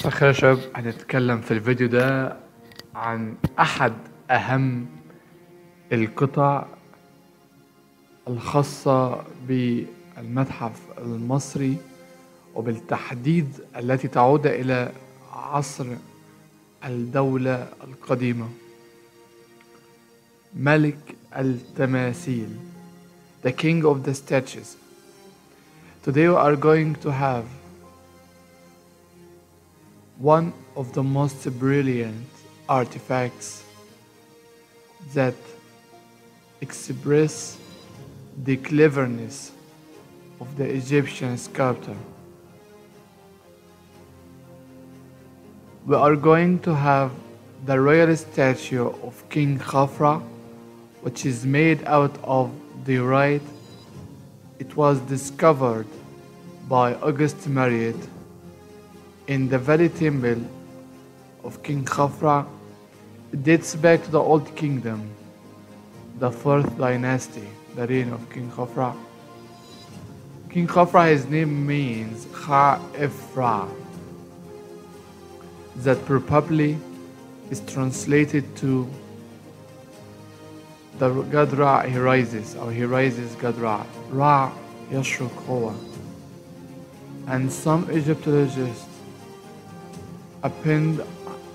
فخشب هنتكلم في الفيديو ده عن أحد أهم القطع الخاصة بالمتحف المصري، وبالتحديد التي تعود إلى عصر الدولة القديمة، ملك التماثيل, the king of the statues. Today we are going to have one of the most brilliant artifacts that express the cleverness of the Egyptian sculptor. We are going to have the royal statue of King Khafre, which is made out of diorite. It was discovered by August Marriott in the Valley Temple of King Khafre. It dates back to the Old Kingdom, the 4th dynasty, the reign of King Khafre. King Khafre, his name means Khafre, that probably is translated to the God Ra, he rises, or he rises God Ra. Ra يشرق هو. And some Egyptologists append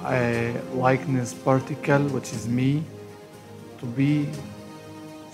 a likeness particle, which is me, to be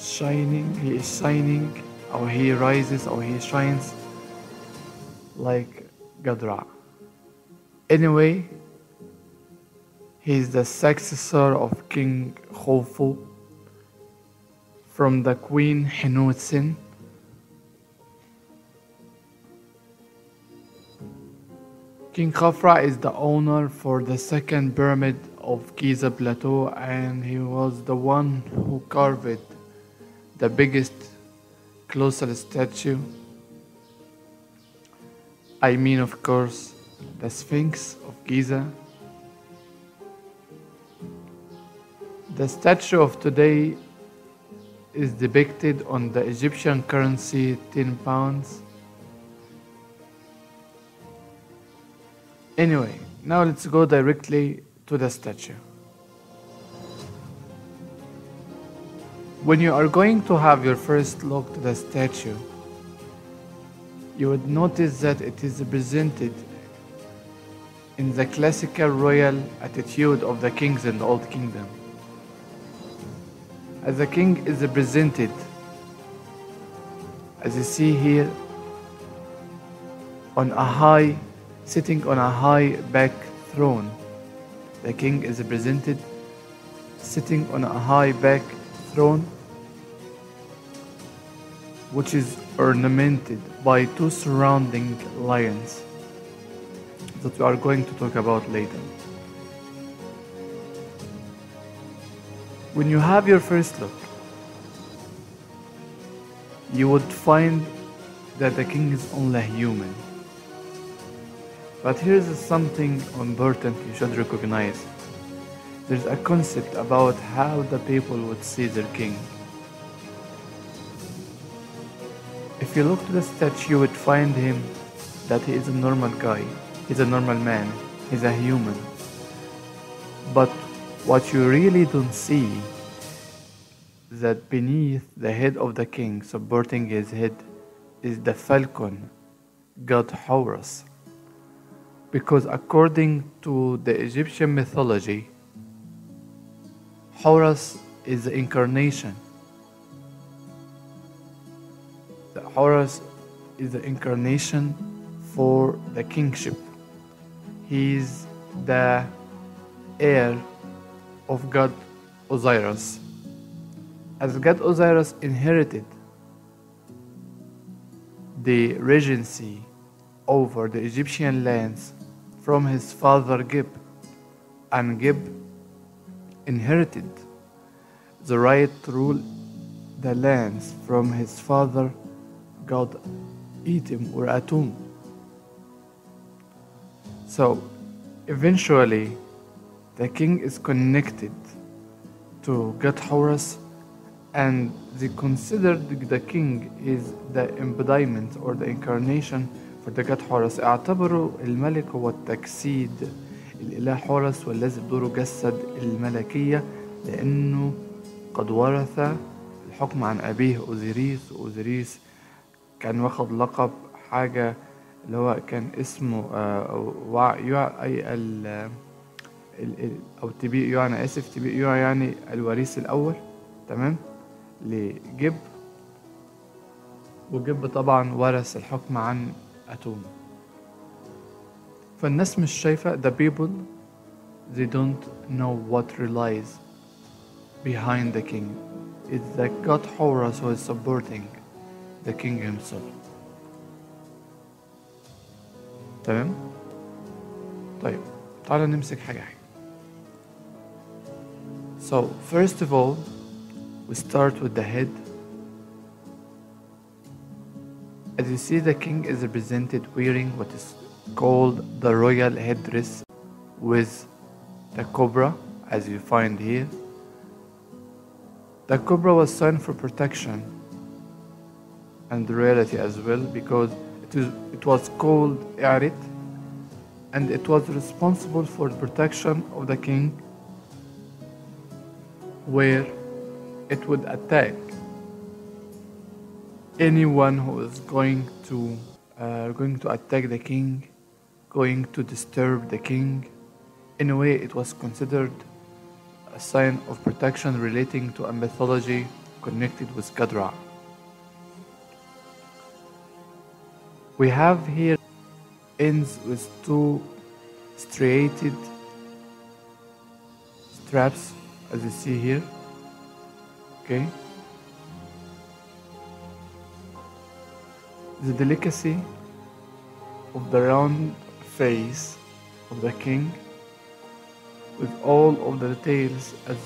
shining. He is shining, or he rises, or he shines like Gadra. Anyway, he is the successor of King Khafre from the Queen Hinutsin. King Khafre is the owner for the second pyramid of Giza Plateau, and he was the one who carved the biggest colossal statue. I mean, of course, the Sphinx of Giza. The statue of today is depicted on the Egyptian currency 10 pounds. Anyway, now let's go directly to the statue. When you are going to have your first look to the statue, you would notice that it is presented in the classical royal attitude of the kings in the Old Kingdom. As the king is presented, as you see here, sitting on a high back throne. The king is presented sitting on a high back throne, which is ornamented by two surrounding lions that we are going to talk about later. When you have your first look, you would find that the king is only human. But here's something important you should recognize. There's a concept about how the people would see their king. If you look to the statue, you would find him that he is a normal guy. He's a normal man. He's a human. But what you really don't see is that beneath the head of the king, supporting his head, is the falcon, god Horus. Because according to the Egyptian mythology, Horus is the incarnation. Horus is the incarnation for the kingship. He is the heir of God Osiris. As God Osiris inherited the regency over the Egyptian lands from his father Geb, and Geb inherited the right to rule the lands from his father god Etim or Atum. So eventually the king is connected to god Horus, and they considered the king is the embodiment or the incarnation for the god Horus. اعتبروا الملك هو التجسيد الإله حورس، والذي بدوره جسد الملكية، لأنه قد ورث الحكم عن أبيه أوزيريس. وأوزيريس كان واخد لقب حاجة اللي هو كان اسمه أي أو تبيئيو، أنا آسف، تبيئيو يعني الوريث الأول، تمام، لجب. وجب طبعا ورث الحكم عن أتون. فالناس مش شايفة the people, they don't know what relies behind the king. It's the god Horus who is supporting the king himself. تمام. طيب تعالى نمسك حاجة حاجة. So first of all we start with the head. As you see, the king is represented wearing what is called the royal headdress with the cobra, as you find here. The cobra was sign for protection and royalty as well, because it was called Erit, and it was responsible for the protection of the king, where it would attack anyone who is going to attack the king, going to disturb the king. In a way, it was considered a sign of protection relating to a mythology connected with God Ra. We have here ends with two striated straps, as you see here. Okay. The delicacy of the round face of the king, with all of the details as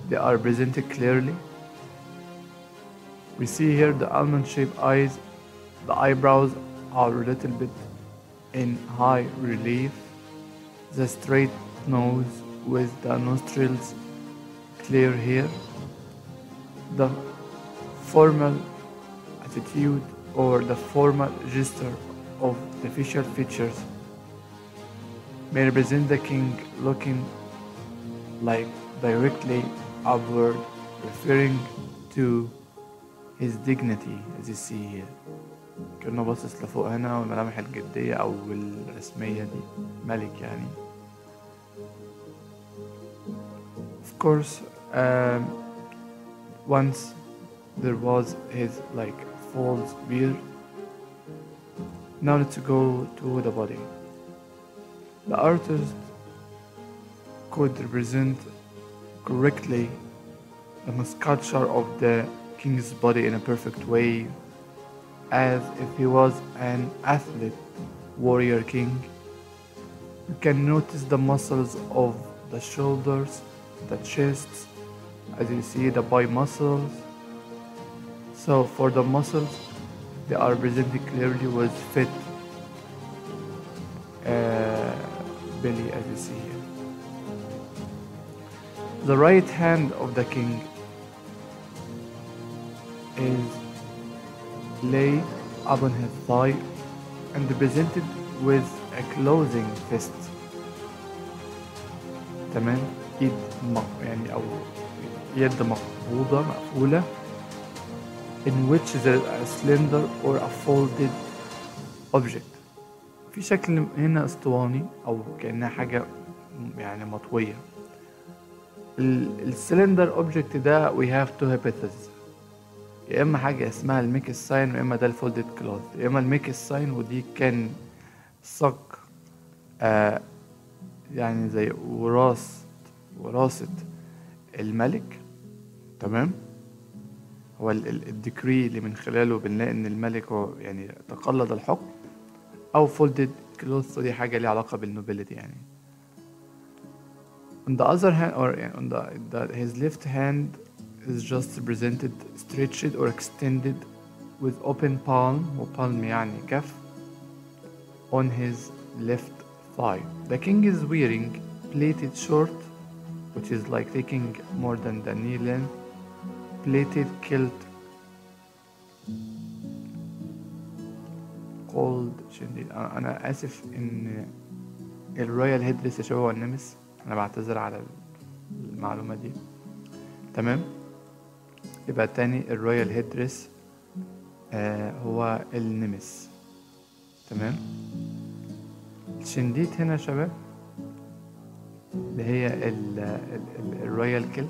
they are presented clearly. We see here the almond-shaped eyes. The eyebrows are a little bit in high relief. The straight nose with the nostrils clear here. The formal attitude or the formal gesture of the facial features may represent the king looking like directly upward, referring to his dignity, as you see here. كأنه باصص لفوق هنا، والملامح الجدية أو الرسمية دي ملك يعني. Of course, once there was his false beard. Now let's go to the body. The artist could represent correctly the sculpture of the king's body in a perfect way, as if he was an athlete, warrior king. You can notice the muscles of the shoulders, the chest, as you see the bi muscles. So for the muscles, they are presented clearly with fit belly, as you see here. The right hand of the king is laid upon his thigh and presented with a closing fist. تمام، يعني أو يد مقفولة in which there is a cylinder or a folded object. في شكل هنا اسطواني أو كأنها حاجة يعني مطوية. السلندر اوبجكت ده we have two hypotheses. يا إما حاجة اسمها الميك الساين، ويا إما ده الفولدد كلوث. يا إما الميك الساين، ودي كان صك يعني زي وراثة الملك، تمام. هو الديكري اللي من خلاله بنلاقي ان الملك هو يعني تقلد الحكم، او فولدد كلوث، ودي حاجه ليها علاقه بالنوبيليتي يعني. On the other hand, or on his left hand is just presented stretched or extended with open palm, وpalm يعني كف, on his left thigh. The king is wearing pleated short, which is like taking more than the knee length, pleated kilt called شنديد. أنا آسف إن الرويال هيدرس يا شباب هو النمس، أنا بعتذر على المعلومة دي. تمام، يبقى تاني الرويال هيدرس هو النمس. تمام. الشنديد هنا يا شباب اللي هي الرويال كيلت.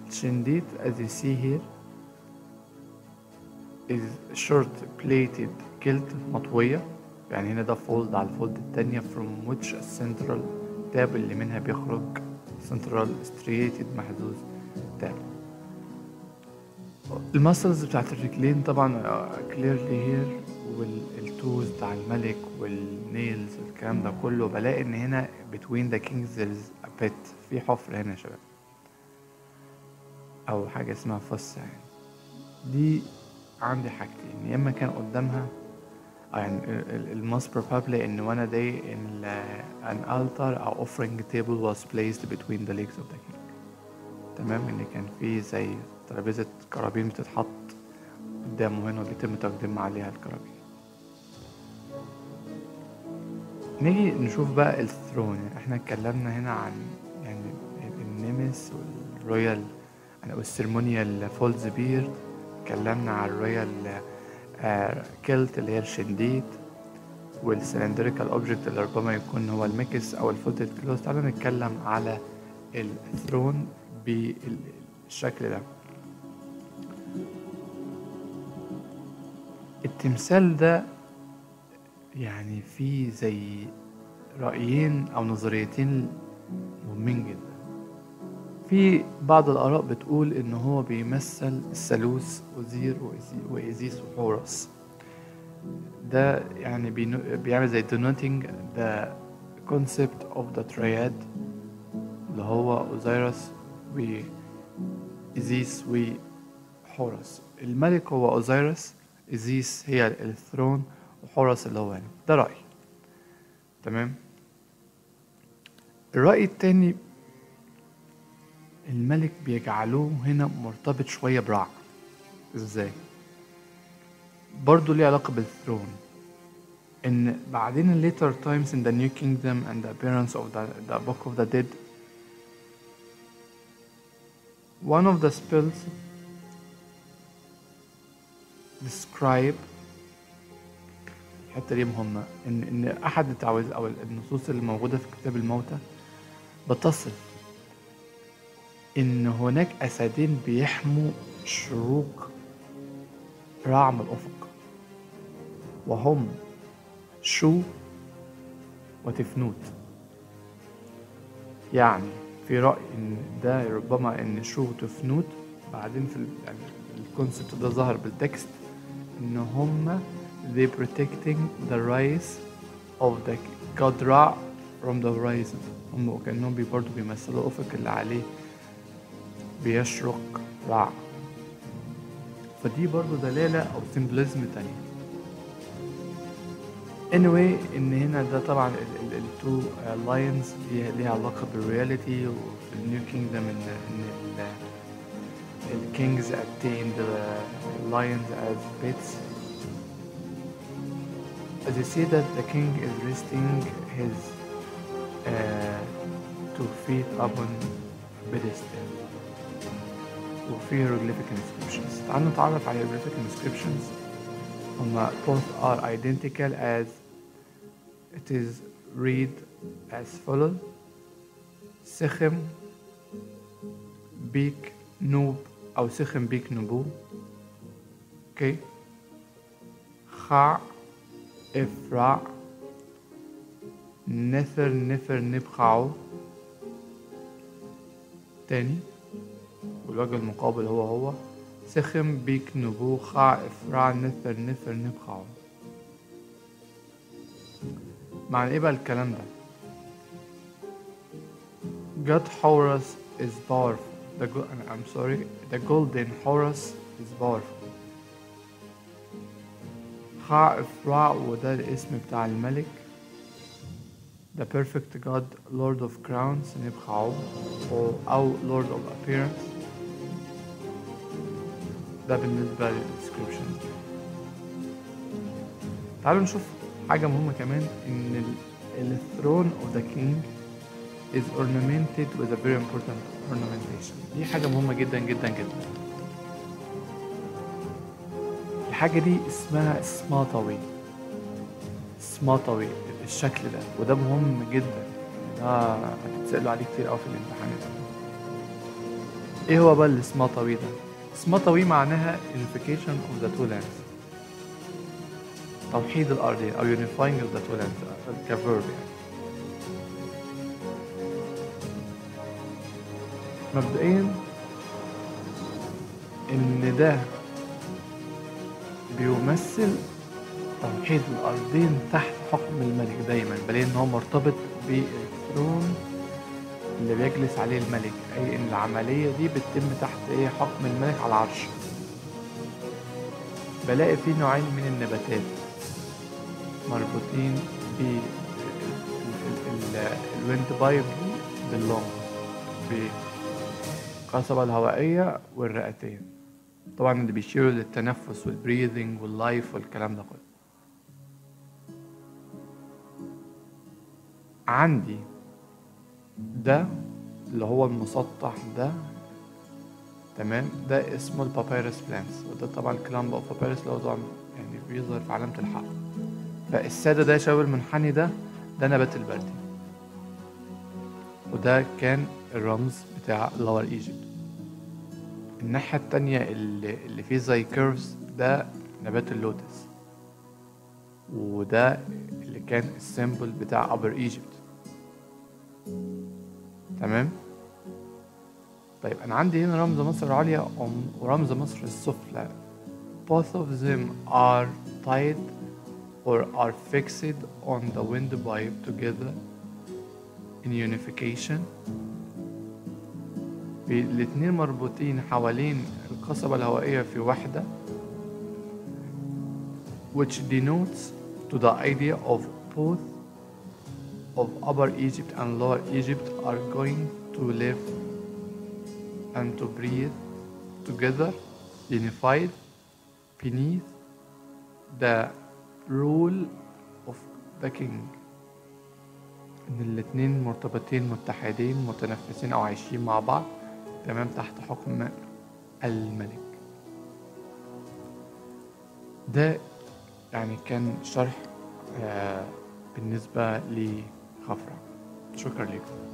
الشنديد as you see here is short plated kilt مطوية، يعني هنا ده فولد على الفولد التانية from which a central tab اللي منها بيخرج central striated محذوذ تاب. المسلز بتاعت الرجلين طبعا clearly here، والتوز بتاع الملك والنيلز والكلام ده كله. بلاقي ان هنا between the kings there is a pit، في حفر هنا يا شباب او حاجة اسمها فص. يعني دي عندي حاجتين، يا اما كان قدامها يعني الموست probably ان one day in an altar or offering table was placed between the legs of the king. تمام، ان كان في زي ترابيزة كرابين بتتحط قدامه هنا وبيتم تقديم عليها الكرابين. نيجي نشوف بقى الثرون. احنا اتكلمنا هنا عن يعني النمس والرويال والسيرمونيال فولز بيرد، اتكلمنا عن الرويال كيلت اللي هي الشنديد، والسلندريكال اوبجكت اللي ربما يكون هو الميكس او الفوتد كلوز. تعالوا نتكلم على الثرون بالشكل ده. التمثال ده يعني فيه زي رأيين او نظريتين مهمين جدا. في بعض الآراء بتقول إن هو بيمثل الثالوث أوزير وإيزيس وحورس. ده يعني بيعمل زي denoting the concept of the triad اللي هو أوزيرس وإيزيس وحورس. الملك هو أوزيرس، إيزيس هي الثرون، وحورس اللي هو هنا. ده رأي. تمام. الرأي التاني الملك بيجعلوه هنا مرتبط شوية برع. ازاي؟ برضو ليه علاقة بالثرون، ان بعدين later times in the new kingdom and the appearance of the book of the dead one of the spells describe الحتة دي مهمة، ان احد التعويذ او النصوص اللي موجودة في كتاب الموتى بتصف إن هناك أسدين بيحموا شروق رعم الأفق، وهم شو وتفنوت. يعني في رأي إن ده ربما إن شو وتفنوت بعدين في يعني الكونسبت ده ظهر بالتكست إن هم they protecting the rise of the god Ra from the horizon. هم كأنهم برضه بيمثلوا الأفق اللي عليه بيشرق رع. فدي برضو دلالة أو سيمبلزم تانية. anyway إن هنا ده طبعا التو لاينز ليها علاقة بالرياليتي. وفي النيو كينجدم إن الكينجز attained the lions as pets. As you see that the king is resting his 2 feet upon pedestal. وفي hieroglyphic inscriptions. تعالوا نتعرف على hieroglyphic inscriptions. هما both are identical as it is read as follows: سخم بيك نوب أو سخم بيك نبو. اوكي. خاع إفراع نفر نبخعو. تاني والوجه المقابل هو سخم بيك نبو خاع إفراع نفر نبخعو. معنى ايه بقى الكلام ده؟ God Horus is powerful. The golden Horus is powerful. خاع إفراع وده الاسم بتاع الملك. The perfect God, Lord of crowns نبخعو أو Lord of appearance. ده بالنسبة للديسكريبشن. تعالوا نشوف حاجة مهمة كمان، إن الثرون of the king is ornamented with a very important ornamentation. دي حاجة مهمة جدا جدا جدا. الحاجة دي اسمها سماطوي. سماطوي الشكل ده، وده مهم جدا، ده هتتسألوا عليه كتير أوي في الامتحانات. ايه هو بقى السماطوي ده؟ سماطوي معناها unification of the two lands، توحيد الأرضين أو unifying of the two lands كفيرب يعني. مبدئيا إن ده بيمثل توحيد الأرضين تحت حكم الملك دايما، بل إن هو مرتبط بالثرون اللي بيجلس عليه الملك، أي إن العملية دي بتتم تحت حكم الملك على العرش. بلاقي فيه نوعين من النباتات مربوطين بالويند بايب باللونج، بالقصبة الهوائية والرئتين، طبعا اللي بيشيروا للتنفس والبريذنج واللايف والكلام ده كله. عندي ده اللي هو المسطح ده، تمام، ده اسمه البابيروس بلانس، وده طبعا كلامب اوف بابيروس اللي هو طبعا يعني بيظهر في علامة الحق. فالسادة ده شبه المنحني ده نبات البردي، وده كان الرمز بتاع لور ايجيبت. الناحية التانية اللي فيه زي كيرفز ده نبات اللوتس، وده اللي كان السيمبل بتاع ابر ايجيبت. تمام. طيب انا عندي هنا رمز مصر العليا ورمز مصر السفلى. both of them are tied or are fixed on the windpipe together in unification. الاتنين مربوطين حوالين القصبة الهوائية في وحدة، which denotes to the idea of both of Upper Egypt and Lower Egypt are going to live and to breathe together, unified beneath the rule of the king. إن الاتنين مرتبطين متحدين متنفسين أو عايشين مع بعض، تمام، تحت حكم الملك. ده يعني كان شرح بالنسبة لخفرع. شكرا لكم.